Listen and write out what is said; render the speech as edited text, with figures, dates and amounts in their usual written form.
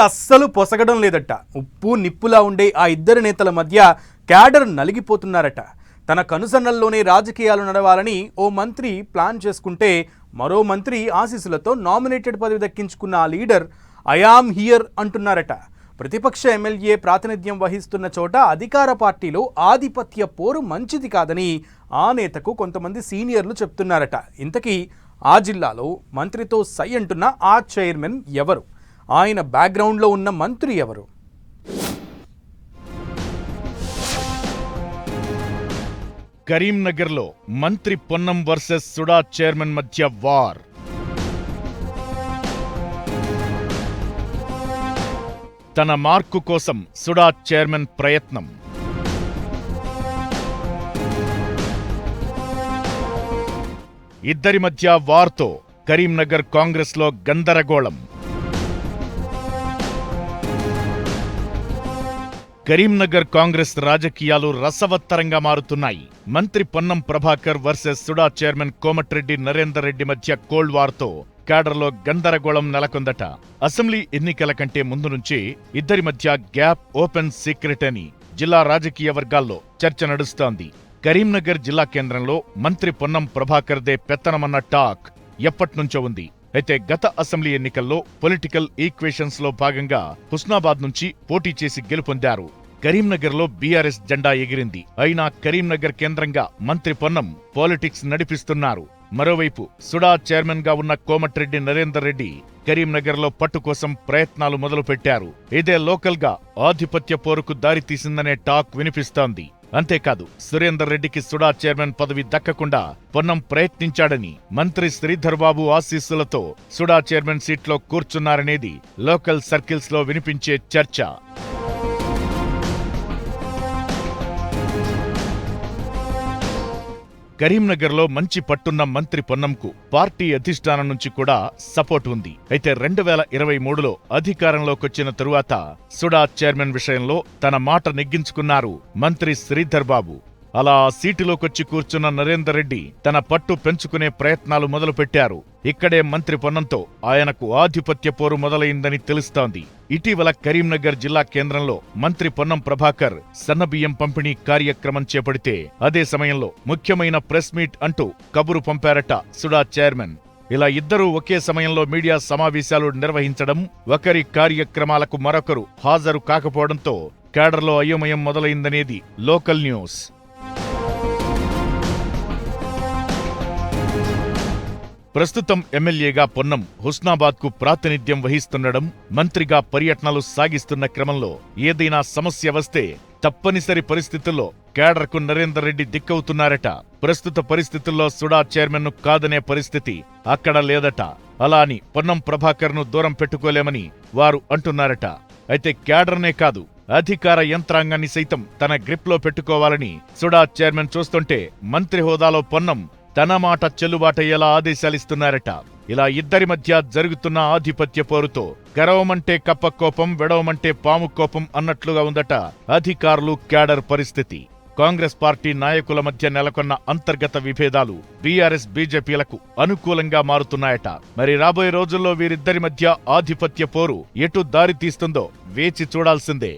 అస్సలు పొసగడం లేదట. ఉప్పు నిప్పులా ఉండే ఆ ఇద్దరు నేతల మధ్య క్యాడర్ నలిగిపోతున్నారట. తన కనుసన్నల్లోనే రాజకీయాలు నడవాలని ఓ మంత్రి ప్లాన్ చేసుకుంటే మరో మంత్రి ఆశీస్సులతో నామినేటెడ్ పదవి దక్కించుకున్న ఆ లీడర్ ఐయామ్ హియర్ అంటున్నారట. ప్రతిపక్ష ఎమ్మెల్యే ప్రాతినిధ్యం వహిస్తున్న చోట అధికార పార్టీలో ఆధిపత్య పోరు మంచిది కాదని ఆ నేతకు కొంతమంది సీనియర్లు చెప్తున్నారట. ఇంతకీ ఆ జిల్లాలో మంత్రితో సై అంటున్న ఆ చైర్మన్ ఎవరు? ఆయన బ్యాక్గ్రౌండ్లో ఉన్న మంత్రి ఎవరు? కరీంనగర్లో మంత్రి పొన్నం వర్సెస్ సుడా చైర్మన్ మధ్య వార్. తన మార్కు కోసం సుడా చైర్మన్ ప్రయత్నం. ఇద్దరి మధ్య వార్తో కరీంనగర్ కాంగ్రెస్లో గందరగోళం. కరీంనగర్ కాంగ్రెస్ రాజకీయాలు రసవత్తరంగా మారుతున్నాయి. మంత్రి పొన్నం ప్రభాకర్ వర్సెస్ సుడా చైర్మన్ కోమటిరెడ్డి నరేందర్ రెడ్డి మధ్య కోల్డ్ వార్తో క్యాడర్లో గందరగోళం నెలకొందట. అసెంబ్లీ ఎన్నికల కంటే ముందు నుంచి ఇద్దరి మధ్య గ్యాప్ ఓపెన్ సీక్రెట్ అని జిల్లా రాజకీయ వర్గాల్లో చర్చ నడుస్తోంది. కరీంనగర్ జిల్లా కేంద్రంలో మంత్రి పొన్నం ప్రభాకర్దే పెత్తనమన్న టాక్ ఎప్పట్నుంచో ఉంది. అయితే గత అసెంబ్లీ ఎన్నికల్లో పొలిటికల్ ఈక్వేషన్స్ లో భాగంగా హుస్నాబాద్ నుంచి పోటీ చేసి గెలుపొందారు. కరీంనగర్లో బీఆర్ఎస్ జెండా ఎగిరింది. అయినా కరీంనగర్ కేంద్రంగా మంత్రి పొన్నం పాలిటిక్స్ నడిపిస్తున్నారు. మరోవైపు సుడా చైర్మన్ గా ఉన్న కోమటిరెడ్డి నరేందర్ రెడ్డి కరీంనగర్లో పట్టు కోసం ప్రయత్నాలు మొదలుపెట్టారు. ఇదే లోకల్ గా ఆధిపత్య పోరుకు దారితీసిందనే టాక్ వినిపిస్తోంది. అంతేకాదు, సురేందర్ రెడ్డికి సుడా చైర్మన్ పదవి దక్కకుండా పొన్నం ప్రయత్నించాడని, మంత్రి శ్రీధర్ బాబు ఆశీస్సులతో సుడా చైర్మన్ సీట్లో కూర్చున్నారనేది లోకల్ సర్కిల్స్ లో వినిపించే చర్చ. కరీంనగర్లో మంచి పట్టున్న మంత్రి పొన్నంకు పార్టీ అధిష్టానం నుంచి కూడా సపోర్ట్ ఉంది. అయితే 2023లో అధికారంలోకొచ్చిన తరువాత సుడా చైర్మన్ విషయంలో తన మాట నెగ్గించుకున్నారు మంత్రి శ్రీధర్ బాబు. అలా సీటులోకొచ్చి కూర్చున్న నరేందర్ రెడ్డి తన పట్టు పెంచుకునే ప్రయత్నాలు మొదలుపెట్టారు. ఇక్కడే మంత్రి పొన్నంతో ఆయనకు ఆధిపత్య పోరు మొదలైందని తెలుస్తోంది. ఇటీవల కరీంనగర్ జిల్లా కేంద్రంలో మంత్రి పొన్నం ప్రభాకర్ సన్నబియ్యం పంపిణీ కార్యక్రమం చేపడితే అదే సమయంలో ముఖ్యమైన ప్రెస్ మీట్ అంటూ కబురు పంపారట సుడా చైర్మన్. ఇలా ఇద్దరూ ఒకే సమయంలో మీడియా సమావేశాలు నిర్వహించడం, ఒకరి కార్యక్రమాలకు మరొకరు హాజరు కాకపోవడంతో క్యాడర్లో అయోమయం మొదలైందనేది లోకల్ న్యూస్. ప్రస్తుతం ఎమ్మెల్యేగా పొన్నం హుస్నాబాద్ కు ప్రాతినిధ్యం వహిస్తుండడం, మంత్రిగా పర్యటనలు సాగిస్తున్న క్రమంలో ఏదైనా సమస్య వస్తే తప్పనిసరి పరిస్థితుల్లో క్యాడర్కు నరేందర్ రెడ్డి దిక్కవుతున్నారట. ప్రస్తుత పరిస్థితుల్లో సుడా చైర్మన్ ను కాదనే పరిస్థితి అక్కడ లేదట. అలా అని పొన్నం ప్రభాకర్ ను దూరం పెట్టుకోలేమని వారు అంటున్నారట. అయితే క్యాడర్నే కాదు, అధికార యంత్రాంగాన్ని సైతం తన గ్రిప్లో పెట్టుకోవాలని సుడా చైర్మన్ చూస్తుంటే మంత్రి హోదాలో పొన్నం తన మాట చెల్లుబాటయ్యేలా ఆదేశాలిస్తున్నారట. ఇలా ఇద్దరి మధ్య జరుగుతున్న ఆధిపత్య పోరుతో గరవమంటే కప్ప కోపం, వెడవమంటే పాము కోపం అన్నట్లుగా ఉందట అధికారులు, క్యాడర్ పరిస్థితి. కాంగ్రెస్ పార్టీ నాయకుల మధ్య నెలకొన్న అంతర్గత విభేదాలు బీఆర్ఎస్, బీజేపీలకు అనుకూలంగా మారుతున్నాయట. మరి రాబోయే రోజుల్లో వీరిద్దరి మధ్య ఆధిపత్య పోరు ఎటు దారి తీస్తుందో వేచి చూడాల్సిందే.